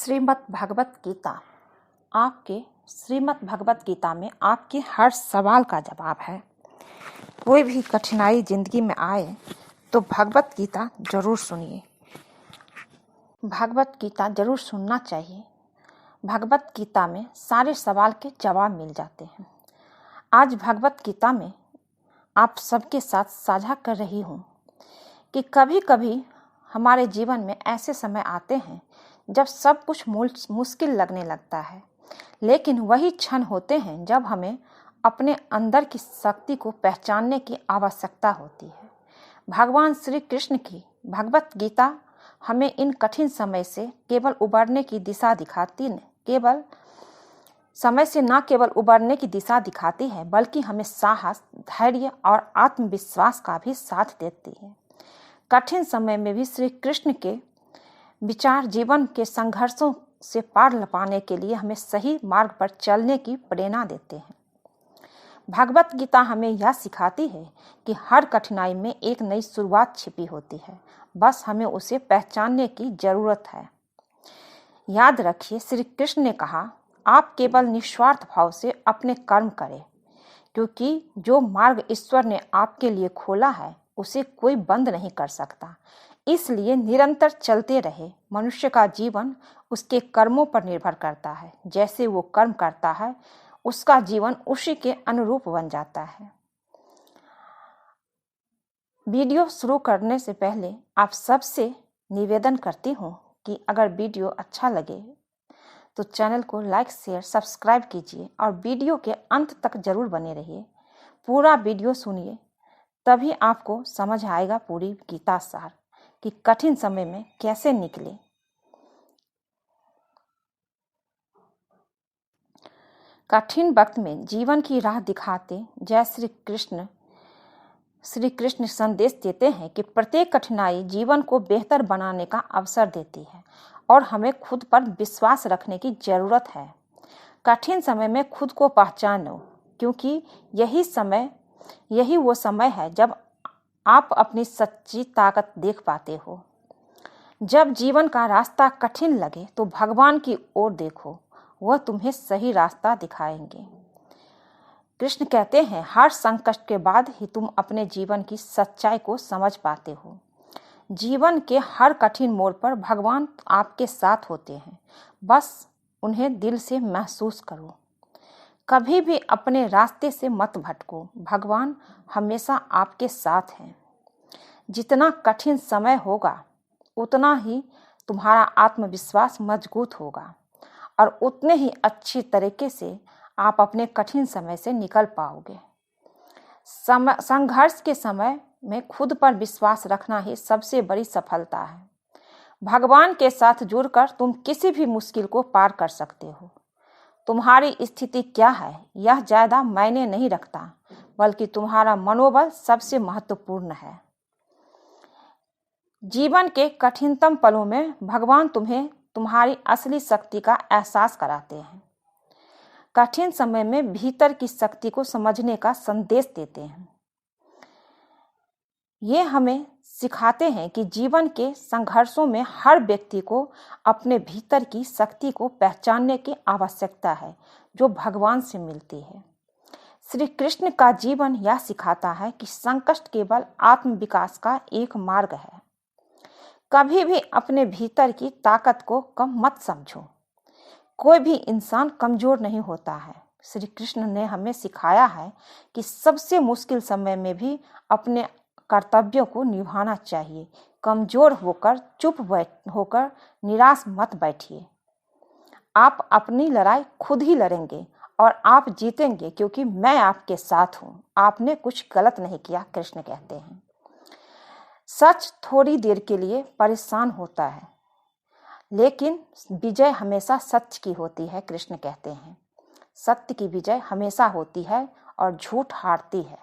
श्रीमद् भगवत गीता। आपके श्रीमद् भगवत गीता में आपके हर सवाल का जवाब है। कोई भी कठिनाई जिंदगी में आए तो भगवत गीता जरूर सुनिए। भगवत गीता जरूर सुनना चाहिए। भगवत गीता में सारे सवाल के जवाब मिल जाते हैं। आज भगवत गीता में आप सबके साथ साझा कर रही हूँ कि कभी कभी हमारे जीवन में ऐसे समय आते हैं जब सब कुछ मुश्किल लगने लगता है, लेकिन वही क्षण होते हैं जब हमें अपने अंदर की शक्ति को पहचानने की आवश्यकता होती है। भगवान श्री कृष्ण की भगवत गीता हमें इन कठिन समय से केवल उबरने की दिशा दिखाती न केवल उबरने की दिशा दिखाती है, बल्कि हमें साहस, धैर्य और आत्मविश्वास का भी साथ देती है। कठिन समय में भी श्री कृष्ण के विचार जीवन के संघर्षों से पार पाने के लिए हमें सही मार्ग पर चलने की प्रेरणा देते हैं। भगवत गीता हमें यह सिखाती है कि हर कठिनाई में एक नई शुरुआत छिपी होती है, बस हमें उसे पहचानने की जरूरत है। याद रखिए, श्री कृष्ण ने कहा, आप केवल निस्वार्थ भाव से अपने कर्म करें, क्योंकि जो मार्ग ईश्वर ने आपके लिए खोला है उसे कोई बंद नहीं कर सकता। इसलिए निरंतर चलते रहे। मनुष्य का जीवन उसके कर्मों पर निर्भर करता है। जैसे वो कर्म करता है, उसका जीवन उसी के अनुरूप बन जाता है। वीडियो शुरू करने से पहले आप सबसे निवेदन करती हूँ कि अगर वीडियो अच्छा लगे तो चैनल को लाइक, शेयर, सब्सक्राइब कीजिए और वीडियो के अंत तक जरूर बने रहिए। पूरा वीडियो सुनिए, तभी आपको समझ आएगा पूरी गीता सार कि कठिन समय में कैसे निकले। कठिन वक्त में जीवन की राह दिखाते जय श्री कृष्ण संदेश देते हैं कि प्रत्येक कठिनाई जीवन को बेहतर बनाने का अवसर देती है और हमें खुद पर विश्वास रखने की जरूरत है। कठिन समय में खुद को पहचानो, क्योंकि यही वो समय है जब आप अपनी सच्ची ताकत देख पाते हो। जब जीवन का रास्ता कठिन लगे तो भगवान की ओर देखो, वह तुम्हें सही रास्ता दिखाएंगे। कृष्ण कहते हैं, हर संकट के बाद ही तुम अपने जीवन की सच्चाई को समझ पाते हो। जीवन के हर कठिन मोड़ पर भगवान आपके साथ होते हैं, बस उन्हें दिल से महसूस करो। कभी भी अपने रास्ते से मत भटको, भगवान हमेशा आपके साथ हैं। जितना कठिन समय होगा उतना ही तुम्हारा आत्मविश्वास मजबूत होगा और उतने ही अच्छी तरीके से आप अपने कठिन समय से निकल पाओगे। संघर्ष के समय में खुद पर विश्वास रखना ही सबसे बड़ी सफलता है। भगवान के साथ जुड़कर तुम किसी भी मुश्किल को पार कर सकते हो। तुम्हारी स्थिति क्या है यह ज्यादा मायने नहीं रखता, बल्कि तुम्हारा मनोबल सबसे महत्वपूर्ण है। जीवन के कठिनतम पलों में भगवान तुम्हें तुम्हारी असली शक्ति का एहसास कराते हैं। कठिन समय में भीतर की शक्ति को समझने का संदेश देते हैं। ये हमें सिखाते हैं कि जीवन के संघर्षों में हर व्यक्ति को अपने भीतर की शक्ति को पहचानने की आवश्यकता है, जो भगवान से मिलती है। श्री कृष्ण का जीवन यह सिखाता है कि संकट केवल आत्मविकास का एक मार्ग है। कभी भी अपने भीतर की ताकत को कम मत समझो। कोई भी इंसान कमजोर नहीं होता है। श्री कृष्ण ने हमें सिखाया है कि सबसे मुश्किल समय में भी अपने कर्तव्यों को निभाना चाहिए। कमजोर होकर, चुप होकर निराश मत बैठिए। आप अपनी लड़ाई खुद ही लड़ेंगे और आप जीतेंगे, क्योंकि मैं आपके साथ हूँ। आपने कुछ गलत नहीं किया, कृष्ण कहते हैं। सच थोड़ी देर के लिए परेशान होता है, लेकिन विजय हमेशा सत्य की होती है, कृष्ण कहते हैं। सत्य की विजय हमेशा होती है और झूठ हारती है।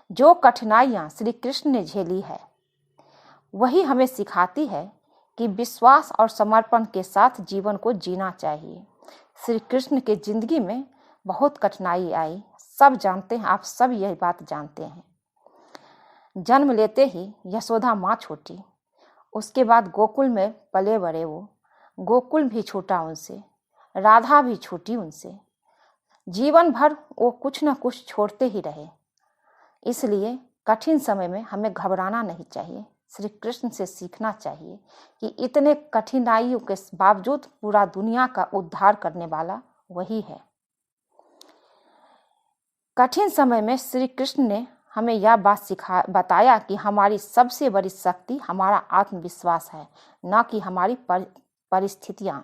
जो कठिनाइयां श्री कृष्ण ने झेली है, वही हमें सिखाती है कि विश्वास और समर्पण के साथ जीवन को जीना चाहिए। श्री कृष्ण के जिंदगी में बहुत कठिनाई आई, सब जानते हैं, आप सब यही बात जानते हैं। जन्म लेते ही यशोदा माँ छूटी, उसके बाद गोकुल में पले बड़े वो गोकुल भी छूटा उनसे, राधा भी छूटी उनसे। जीवन भर वो कुछ न कुछ छोड़ते ही रहे। इसलिए कठिन समय में हमें घबराना नहीं चाहिए। श्री कृष्ण से सीखना चाहिए कि इतने कठिनाइयों के बावजूद पूरा दुनिया का उद्धार करने वाला वही है। कठिन समय में श्री कृष्ण ने हमें यह बात बताया कि हमारी सबसे बड़ी शक्ति हमारा आत्मविश्वास है, न कि हमारी परिस्थितियाँ।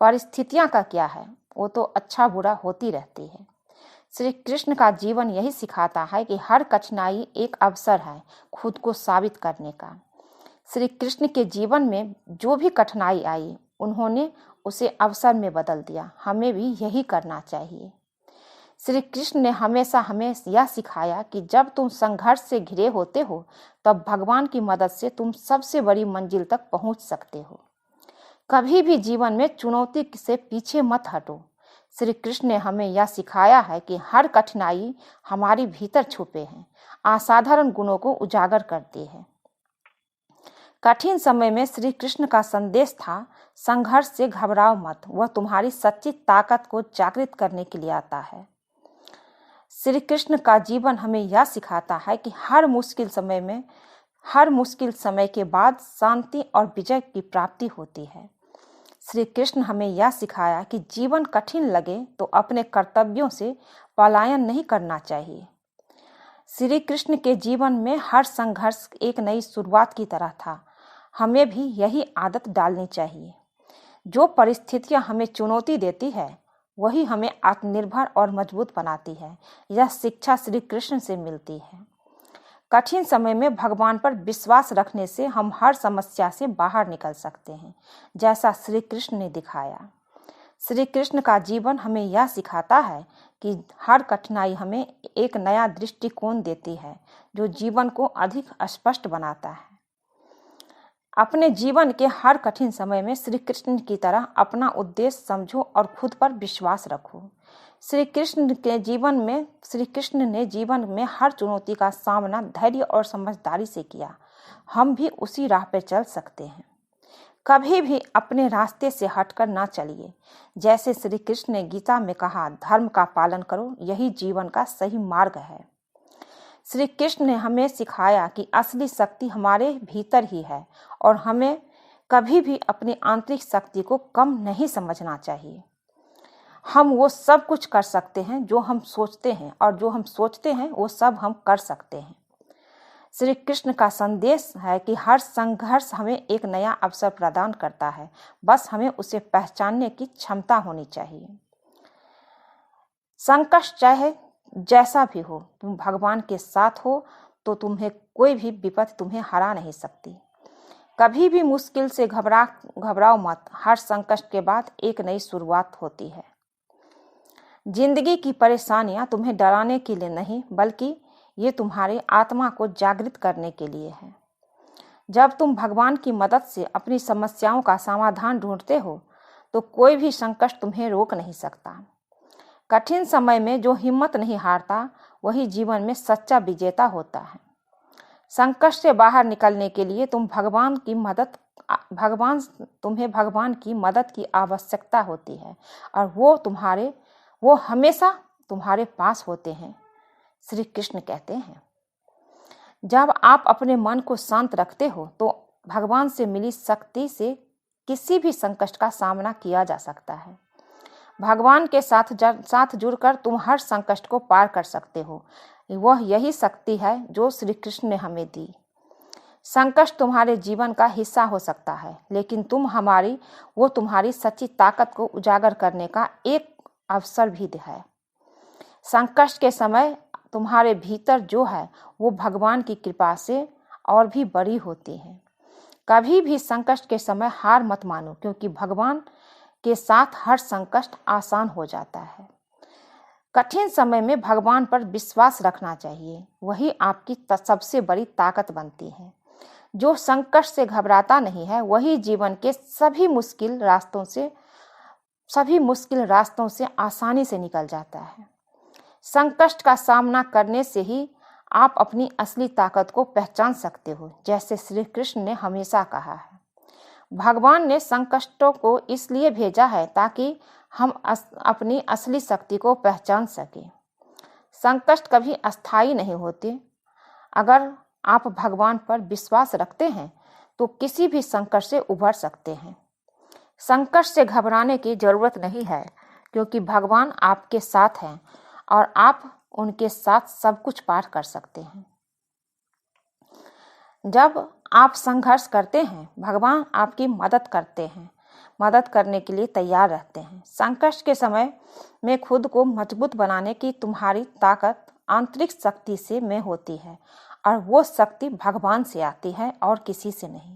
परिस्थितियाँ का क्या है, वो तो अच्छा बुरा होती रहती है। श्री कृष्ण का जीवन यही सिखाता है कि हर कठिनाई एक अवसर है खुद को साबित करने का। श्री कृष्ण के जीवन में जो भी कठिनाई आई, उन्होंने उसे अवसर में बदल दिया। हमें भी यही करना चाहिए। श्री कृष्ण ने हमेशा हमें यह सिखाया कि जब तुम संघर्ष से घिरे होते हो, तब भगवान की मदद से तुम सबसे बड़ी मंजिल तक पहुंच सकते हो। कभी भी जीवन में चुनौती से पीछे मत हटो। श्री कृष्ण ने हमें यह सिखाया है कि हर कठिनाई हमारे भीतर छुपे हैं, असाधारण गुणों को उजागर करती है। कठिन समय में श्री कृष्ण का संदेश था, संघर्ष से घबराओ मत, वह तुम्हारी सच्ची ताकत को जागृत करने के लिए आता है। श्री कृष्ण का जीवन हमें यह सिखाता है कि हर मुश्किल समय के बाद शांति और विजय की प्राप्ति होती है। श्री कृष्ण हमें यह सिखाया कि जीवन कठिन लगे तो अपने कर्तव्यों से पलायन नहीं करना चाहिए। श्री कृष्ण के जीवन में हर संघर्ष एक नई शुरुआत की तरह था। हमें भी यही आदत डालनी चाहिए। जो परिस्थितियां हमें चुनौती देती है, वही हमें आत्मनिर्भर और मजबूत बनाती है। यह शिक्षा श्री कृष्ण से मिलती है। कठिन समय में भगवान पर विश्वास रखने से हम हर समस्या से बाहर निकल सकते हैं, जैसा श्री कृष्ण ने दिखाया। श्री कृष्ण का जीवन हमें यह सिखाता है कि हर कठिनाई हमें एक नया दृष्टिकोण देती है, जो जीवन को अधिक स्पष्ट बनाता है। अपने जीवन के हर कठिन समय में श्री कृष्ण की तरह अपना उद्देश्य समझो और खुद पर विश्वास रखो। श्री कृष्ण ने जीवन में हर चुनौती का सामना धैर्य और समझदारी से किया। हम भी उसी राह पर चल सकते हैं। कभी भी अपने रास्ते से हटकर ना चलिए। जैसे श्री कृष्ण ने गीता में कहा, धर्म का पालन करो, यही जीवन का सही मार्ग है। श्री कृष्ण ने हमें सिखाया कि असली शक्ति हमारे भीतर ही है और हमें कभी भी अपनी आंतरिक शक्ति को कम नहीं समझना चाहिए। हम वो सब कुछ कर सकते हैं जो हम सोचते हैं, और जो हम सोचते हैं वो सब हम कर सकते हैं। श्री कृष्ण का संदेश है कि हर संघर्ष हमें एक नया अवसर प्रदान करता है, बस हमें उसे पहचानने की क्षमता होनी चाहिए। संकट चाहे जैसा भी हो, तुम भगवान के साथ हो तो तुम्हें कोई भी विपत्ति तुम्हें हरा नहीं सकती। कभी भी मुश्किल से घबराओ मत। हर संकट के बाद एक नई शुरुआत होती है। जिंदगी की परेशानियां तुम्हें डराने के लिए नहीं, बल्कि ये तुम्हारे आत्मा को जागृत करने के लिए है। जब तुम भगवान की मदद से अपनी समस्याओं का समाधान ढूंढते हो, तो कोई भी संकट तुम्हें रोक नहीं सकता। कठिन समय में जो हिम्मत नहीं हारता, वही जीवन में सच्चा विजेता होता है। संकट से बाहर निकलने के लिए भगवान की मदद की आवश्यकता होती है, और वो हमेशा तुम्हारे पास होते हैं। श्री कृष्ण कहते हैं, जब आप अपने मन को शांत रखते हो, तो भगवान से मिली शक्ति से किसी भी संकट का सामना किया जा सकता है। भगवान के साथ जुड़कर तुम हर संकट को पार कर सकते हो। वह यही शक्ति है जो श्री कृष्ण ने हमें दी। संकट तुम्हारे जीवन का हिस्सा हो सकता है, लेकिन तुम्हारी सच्ची ताकत को उजागर करने का एक अवसर भी है। संकट के समय तुम्हारे भीतर जो है, वो भगवान की कृपा से और भी बड़ी होती है। कभी भी संकट के समय हार मत मानो, क्योंकि भगवान के साथ हर संकट आसान हो जाता है। कठिन समय में भगवान पर विश्वास रखना चाहिए, वही आपकी सबसे बड़ी ताकत बनती है। जो संकट से घबराता नहीं है, वही जीवन के सभी मुश्किल रास्तों से आसानी से निकल जाता है। संकट का सामना करने से ही आप अपनी असली ताकत को पहचान सकते हो, जैसे श्री कृष्ण ने हमेशा कहा है। भगवान ने संकटों को इसलिए भेजा है ताकि हम अपनी असली शक्ति को पहचान सकें। संकट कभी अस्थायी नहीं होते। अगर आप भगवान पर विश्वास रखते हैं तो किसी भी संकट से उभर सकते हैं। संकट से घबराने की जरूरत नहीं है, क्योंकि भगवान आपके साथ हैं और आप उनके साथ सब कुछ पार कर सकते हैं। जब आप संघर्ष करते हैं, भगवान आपकी मदद करते हैं, मदद करने के लिए तैयार रहते हैं। संकट के समय में खुद को मजबूत बनाने की तुम्हारी ताकत आंतरिक शक्ति से में होती है, और वो शक्ति भगवान से आती है और किसी से नहीं।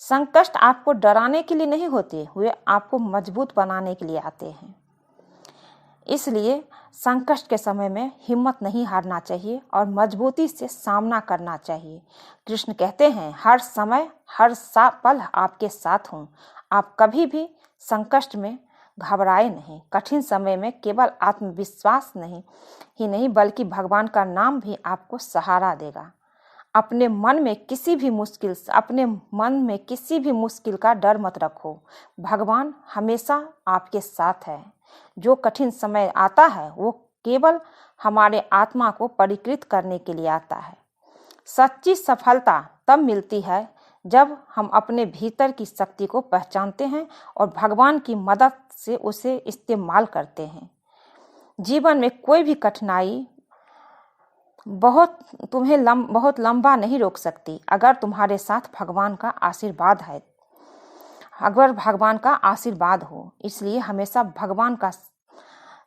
संकट आपको डराने के लिए नहीं होते, वे आपको मजबूत बनाने के लिए आते हैं। इसलिए संकट के समय में हिम्मत नहीं हारना चाहिए और मजबूती से सामना करना चाहिए। कृष्ण कहते हैं, हर समय हर पल आपके साथ हूँ। आप कभी भी संकट में घबराए नहीं। कठिन समय में केवल आत्मविश्वास नहीं बल्कि भगवान का नाम भी आपको सहारा देगा। अपने मन में किसी भी मुश्किल का डर मत रखो। भगवान हमेशा आपके साथ है। जो कठिन समय आता है वो केवल हमारे आत्मा को परिकृत करने के लिए आता है। सच्ची सफलता तब मिलती है जब हम अपने भीतर की शक्ति को पहचानते हैं और भगवान की मदद से उसे इस्तेमाल करते हैं। जीवन में कोई भी कठिनाई तुम्हें बहुत लंबा नहीं रोक सकती, अगर तुम्हारे साथ भगवान का आशीर्वाद है, अगर भगवान का आशीर्वाद हो। इसलिए हमेशा भगवान का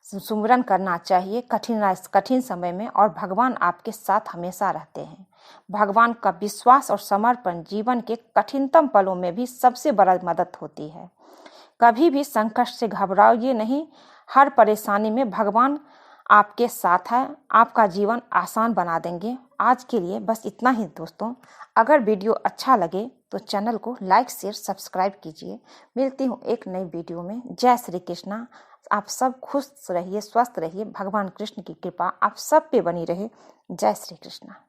सुमिरन करना चाहिए कठिन समय में, और भगवान आपके साथ हमेशा रहते हैं। भगवान का विश्वास और समर्पण जीवन के कठिनतम पलों में भी सबसे बड़ा मदद होती है। कभी भी संकट से घबराइए नहीं। हर परेशानी में भगवान आपके साथ है, आपका जीवन आसान बना देंगे। आज के लिए बस इतना ही दोस्तों। अगर वीडियो अच्छा लगे तो चैनल को लाइक शेयर सब्सक्राइब कीजिए। मिलती हूँ एक नई वीडियो में। जय श्री कृष्णा। आप सब खुश रहिए, स्वस्थ रहिए। भगवान कृष्ण की कृपा आप सब पे बनी रहे। जय श्री कृष्णा।